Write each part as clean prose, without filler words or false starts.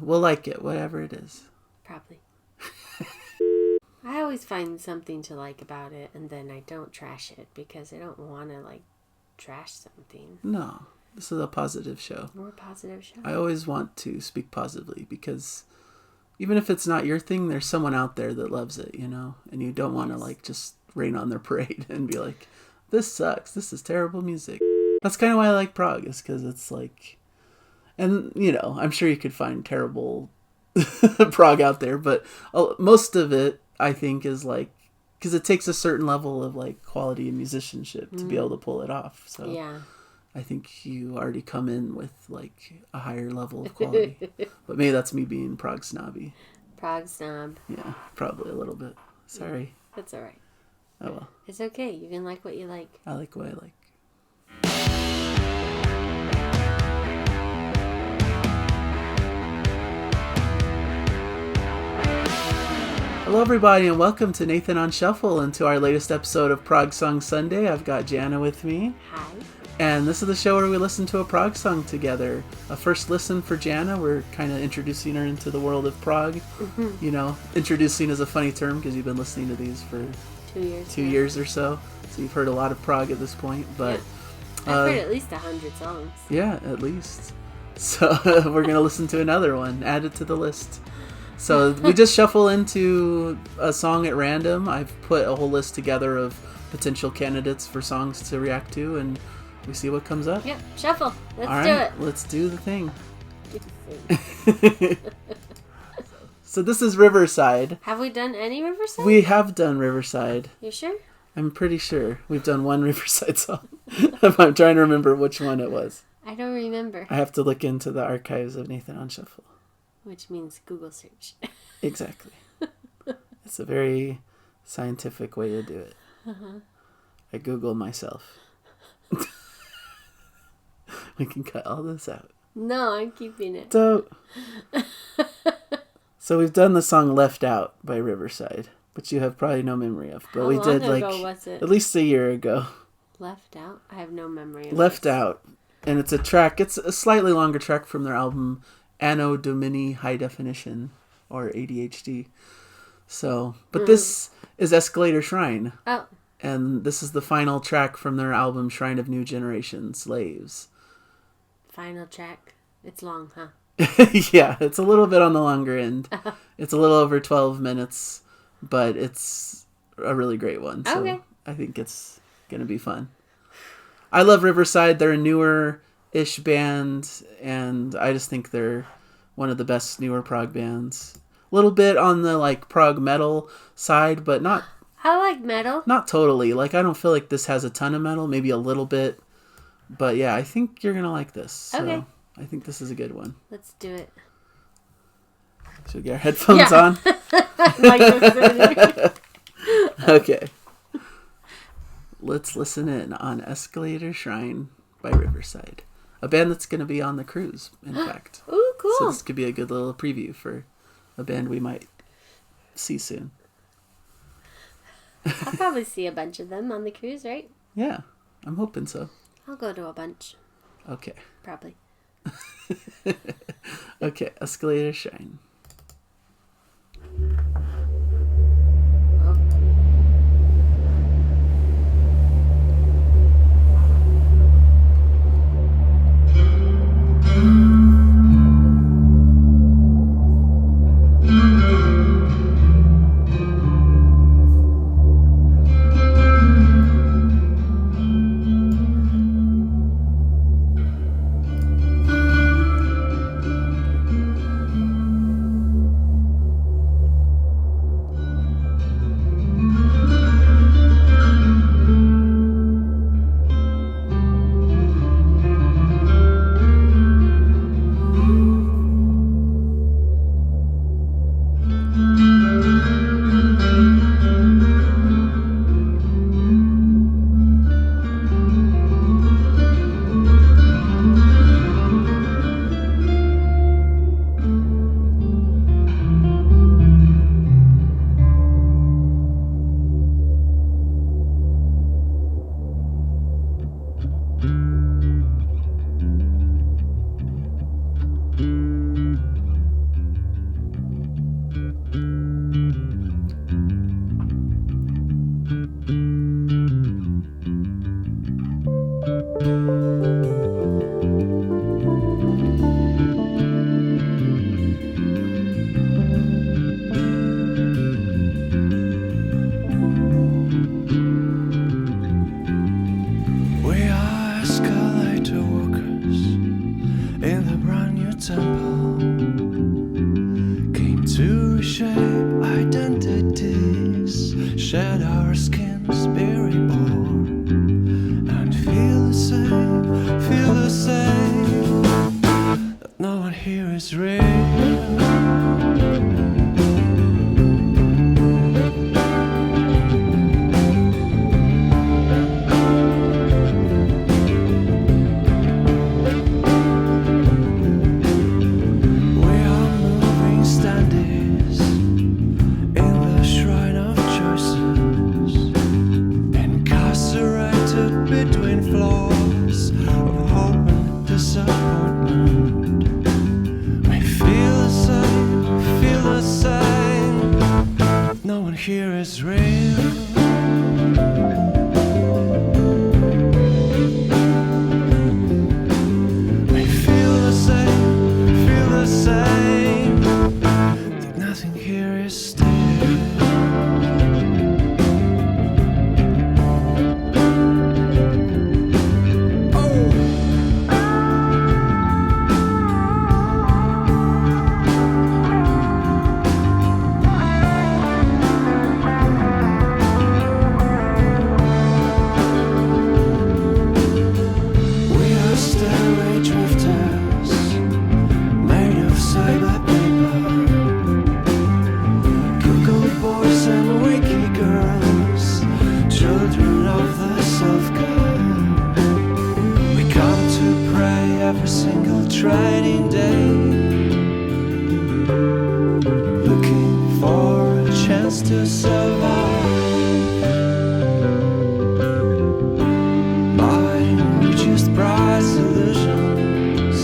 We'll like it, whatever it is. Probably. I always find something to like about it, and then I don't trash it because I don't want to trash something. No, this is a positive show. More positive show. I always want to speak positively because even if it's not your thing, there's someone out there that loves it, and you don't want to just rain on their parade and be like, this sucks, this is terrible music. That's kind of why I like prog, is because it's and I'm sure you could find terrible prog out there, but most of it I think is because it takes a certain level of quality and musicianship to be able to pull it off. So yeah. I think you already come in with a higher level of quality. But maybe that's me being prog snobby. Prog snob. Yeah, probably a little bit. Sorry. That's all right. Oh well. It's okay. You can like what you like. I like what I like. Hello everybody and welcome to Nathan on Shuffle and to our latest episode of Prog Song Sunday. I've got Jana with me. Hi. And this is the show where we listen to a prog song together. A first listen for Jana. We're kind of introducing her into the world of prog. Mm-hmm. Introducing is a funny term because you've been listening to these for 2 years. 2 years or so. So you've heard a lot of prog at this point. But yeah. I've heard at least 100 songs. Yeah, at least. So we're going to listen to another one. Add it to the list. So we just shuffle into a song at random. I've put a whole list together of potential candidates for songs to react to, and we see what comes up. Yep, shuffle. Let's do it. Let's do the thing. So this is Riverside. Have we done any Riverside? We have done Riverside. You sure? I'm pretty sure. We've done one Riverside song. I'm trying to remember which one it was. I don't remember. I have to look into the archives of Nathan on Shuffle. Which means Google search. Exactly. It's a very scientific way to do it. Uh-huh. I Google myself. We can cut all this out. No, I'm keeping it. So we've done the song Left Out by Riverside, which you have probably no memory of. But How we long did ago was it? At least a year ago. Left Out? I have no memory of Left this. Out. And it's a track. It's a slightly longer track from their album Anno Domini High Definition, or ADHD. So, but this is Escalator Shrine. Oh. And this is the final track from their album Shrine of New Generation, Slaves. Final track. It's long, huh? Yeah, it's a little bit on the longer end. It's a little over 12 minutes, but it's a really great one. So okay. I think it's going to be fun. I love Riverside. They're a newer-ish band, and I just think they're one of the best newer prog bands. A little bit on the prog metal side, but not... I like metal. Not totally. I don't feel like this has a ton of metal, maybe a little bit. But yeah, I think you're going to like this. So okay. I think this is a good one. Let's do it. Should we get our headphones on? Okay. Let's listen in on Escalator Shrine by Riverside. A band that's going to be on the cruise, in fact. Ooh, cool. So this could be a good little preview for a band we might see soon. I'll probably see a bunch of them on the cruise, right? Yeah, I'm hoping so. I'll go to a bunch. Okay. Probably. Okay, Escalator Shrine. temple came to reshape identities, shed our skins, be reborn, and feel the same, that no one here is real. Here is real. We feel the same, that nothing here is still. Every single training day, looking for a chance to survive, buying just prize illusions,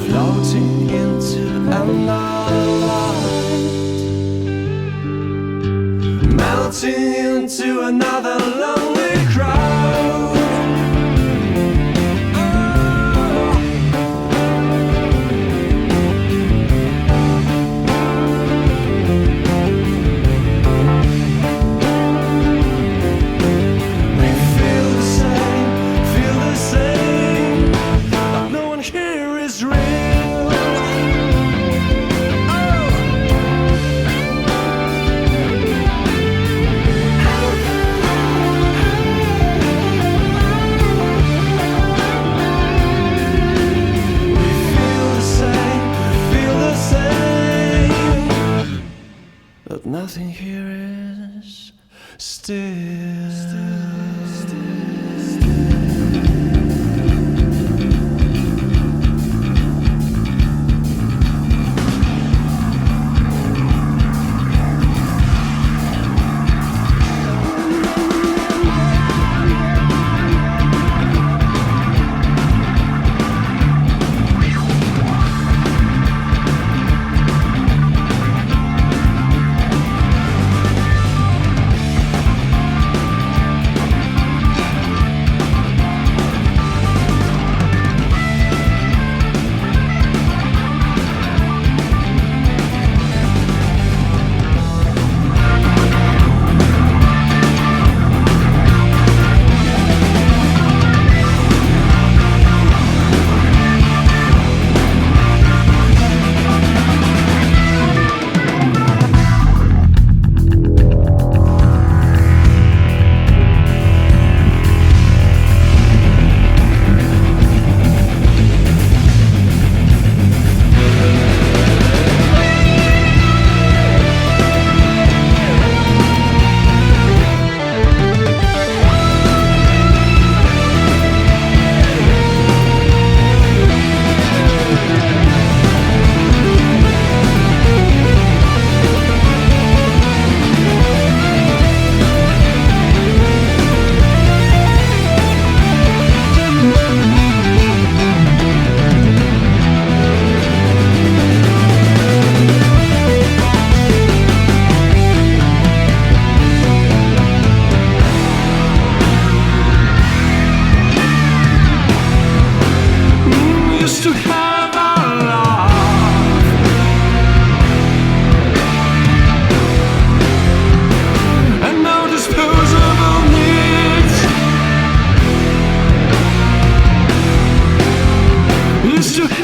floating into another light, melting into another lonely crowd. Nothing here is still.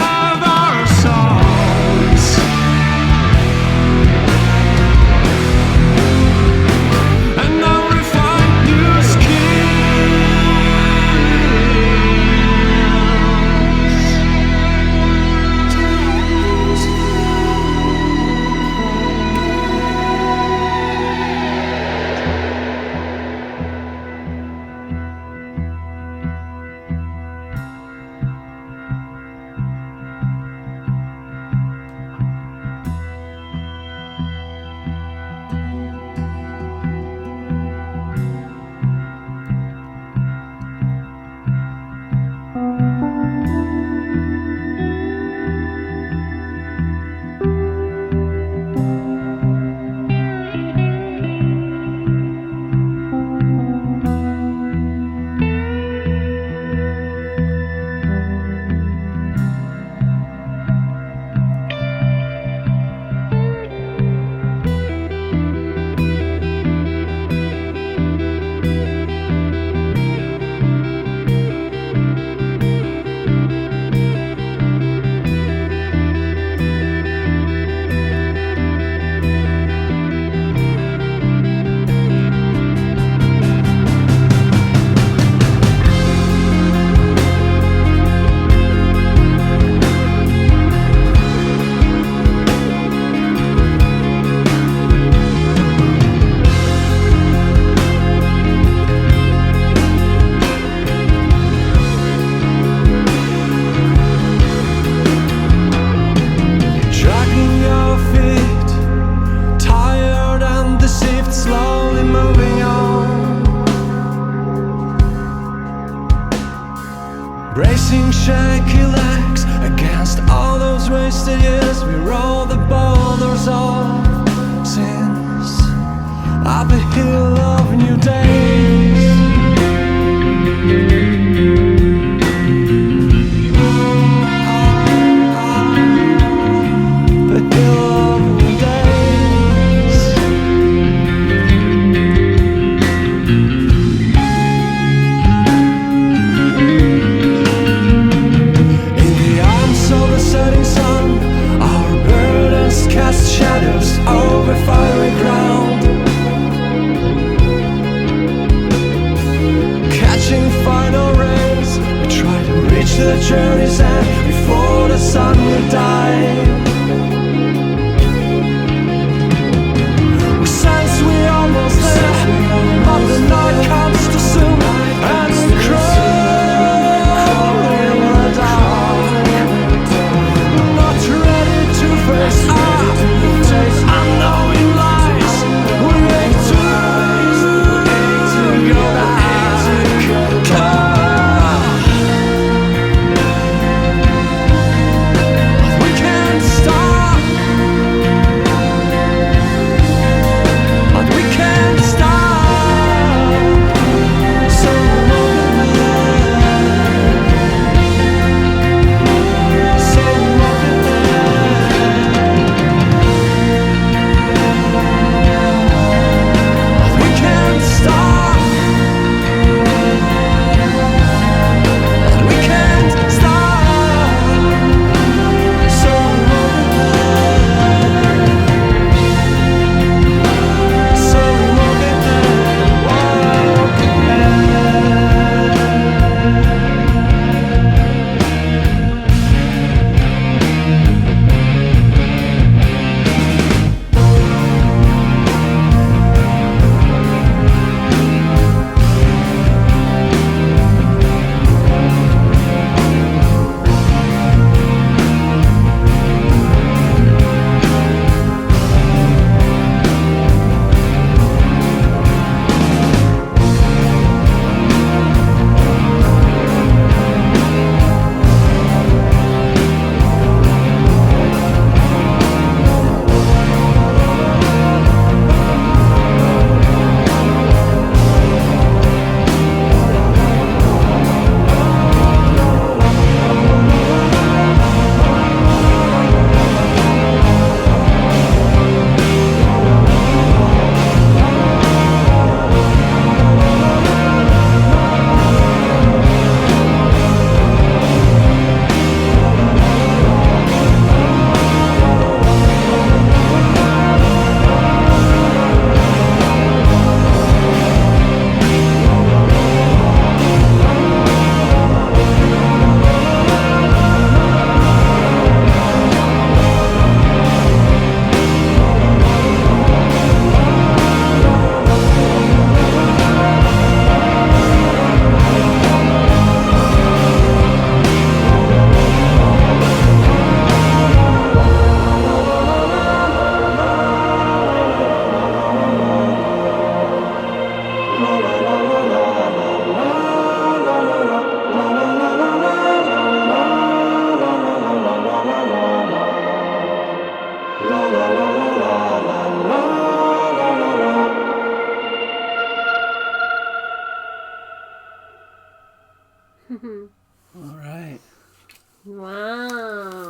have our songs. And I'll refine new skills.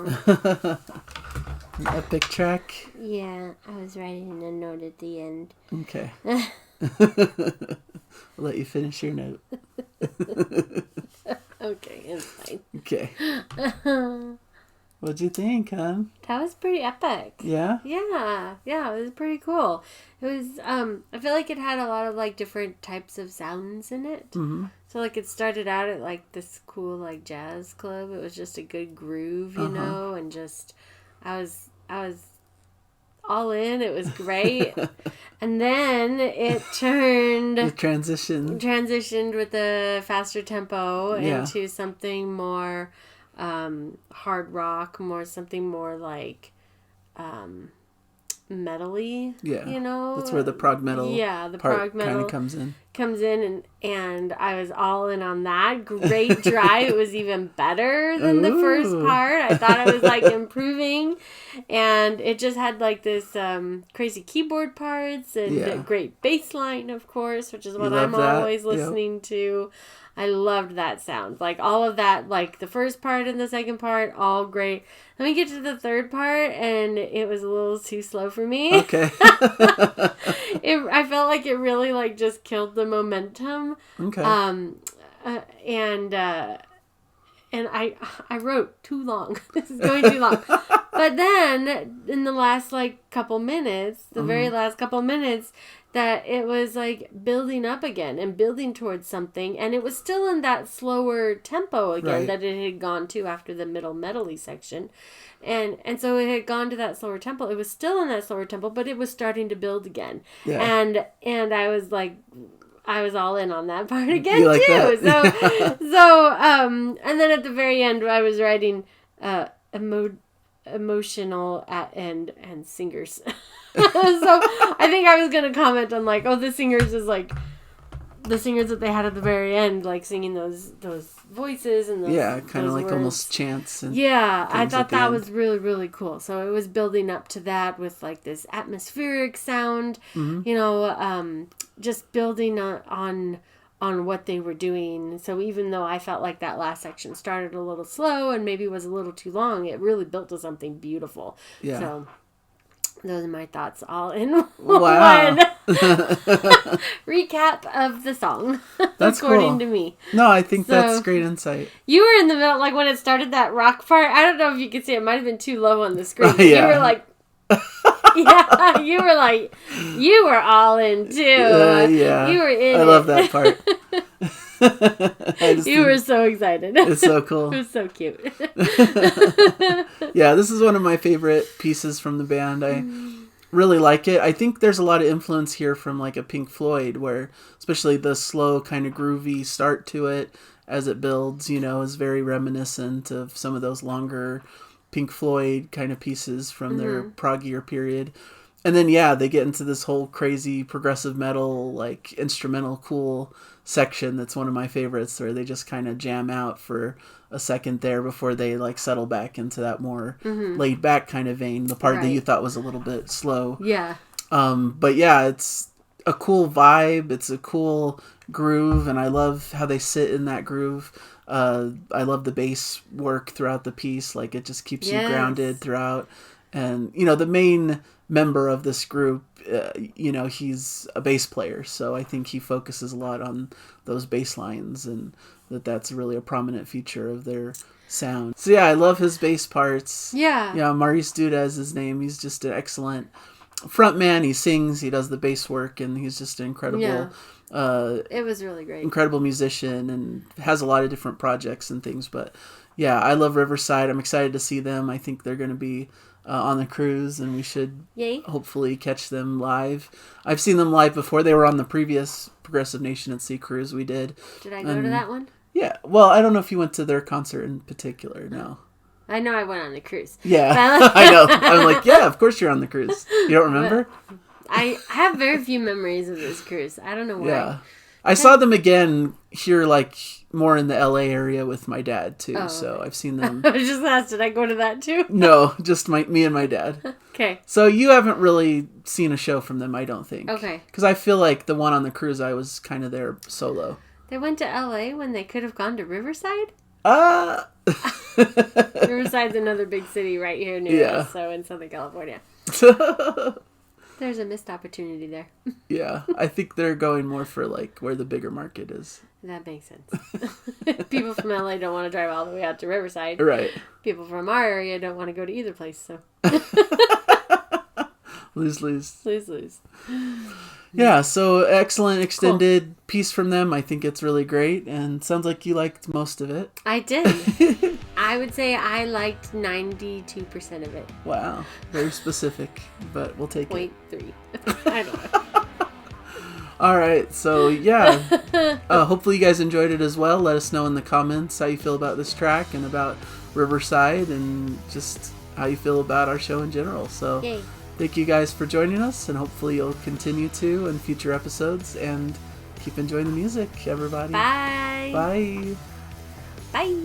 song. An epic track. Yeah, I was writing a note at the end. Okay. I'll let you finish your note. Okay, it's fine. Okay. What'd you think, huh? That was pretty epic. Yeah? Yeah, it was pretty cool. It was, I feel like it had a lot of, like, different types of sounds in it. Mm-hmm. So, like, it started out at, like, this cool, like, jazz club. It was just a good groove, you know, and just, I was all in. It was great. And then it transitioned with a faster tempo into something more hard rock, something more like metal-y, you know? That's where the prog metal the part prog metal kind of comes in. And I was all in on that. Great drive. It was even better than the first part. I thought I was like improving, and it just had like this crazy keyboard parts and a great bass line, of course, which is what I'm always listening to. I loved that sound. Like all of that, like the first part and the second part, all great. Then we get to the third part and it was a little too slow for me. Okay. I felt like it really like just killed the momentum. Okay. And I wrote too long. This is going too long. But then in the last like couple minutes, the very last couple minutes, that it was like building up again and building towards something, and it was still in that slower tempo again that it had gone to after the middle metal-y section, and so it had gone to that slower tempo. It was still in that slower tempo, but it was starting to build again, and I was like, I was all in on that part again too. That? So and then at the very end, I was writing emotional and singers. So I think I was going to comment on like, the singers is like the singers that they had at the very end, like singing those voices and those, kind of like words. almost chants. And I thought that was really, really cool. So it was building up to that with like this atmospheric sound, you know, just building on what they were doing. So even though I felt like that last section started a little slow and maybe was a little too long, it really built to something beautiful. Yeah. So those are my thoughts all in one recap of the song. That's according cool. to me. No, I think that's great insight. You were in the middle, like when it started that rock part. I don't know if you could see, it might have been too low on the screen. You were like, you were all in too. You were in I love that part. You were so excited. It's so cool. It was so cute. Yeah, this is one of my favorite pieces from the band. I really like it. I think there's a lot of influence here from like a Pink Floyd, where especially the slow kind of groovy start to it as it builds, you know, is very reminiscent of some of those longer Pink Floyd kind of pieces from their proggier period. And then, they get into this whole crazy progressive metal, like instrumental cool section that's one of my favorites, where they just kind of jam out for a second there before they like settle back into that more laid back kind of vein, the part that you thought was a little bit slow. But it's a cool vibe, it's a cool groove, and I love how they sit in that groove. I love the bass work throughout the piece, like it just keeps you grounded throughout. And you know, the main member of this group, you know, he's a bass player, so I think he focuses a lot on those bass lines, and that's really a prominent feature of their sound. So I love his bass parts. Maurice Duda is his name. He's just an excellent frontman. He sings, he does the bass work, and he's just an incredible it was really great, incredible musician, and has a lot of different projects and things. But I love Riverside. I'm excited to see them. I think they're going to be on the cruise, and we should hopefully catch them live. I've seen them live before. They were on the previous Progressive Nation at Sea cruise we did. Did I go to that one? Yeah. Well, I don't know if you went to their concert in particular. No. I know I went on the cruise. Yeah, I know. I'm like, of course you're on the cruise. You don't remember? I have very few memories of this cruise. I don't know why. Yeah. I saw them again here, like, more in the LA area with my dad, too. So I've seen them. I was just asked, did I go to that, too? No, just me and my dad. Okay. So you haven't really seen a show from them, I don't think. Okay. Because I feel like the one on the cruise, I was kind of there solo. They went to LA when they could have gone to Riverside? Riverside's another big city right here near us, so in Southern California. There's a missed opportunity there. Yeah, I think they're going more for like where the bigger market is. That makes sense. People from LA don't want to drive all the way out to Riverside. Right. People from our area don't want to go to either place, so. Lose. Lose. Yeah, so excellent extended piece from them. I think it's really great, and sounds like you liked most of it. I did. I would say I liked 92% of it. Wow, very specific, but we'll take it. 0.3. I don't know. All right, so yeah, hopefully you guys enjoyed it as well. Let us know in the comments how you feel about this track and about Riverside and just how you feel about our show in general. So Yay. Thank you guys for joining us, and hopefully you'll continue to in future episodes, and keep enjoying the music, everybody. Bye. Bye. Bye.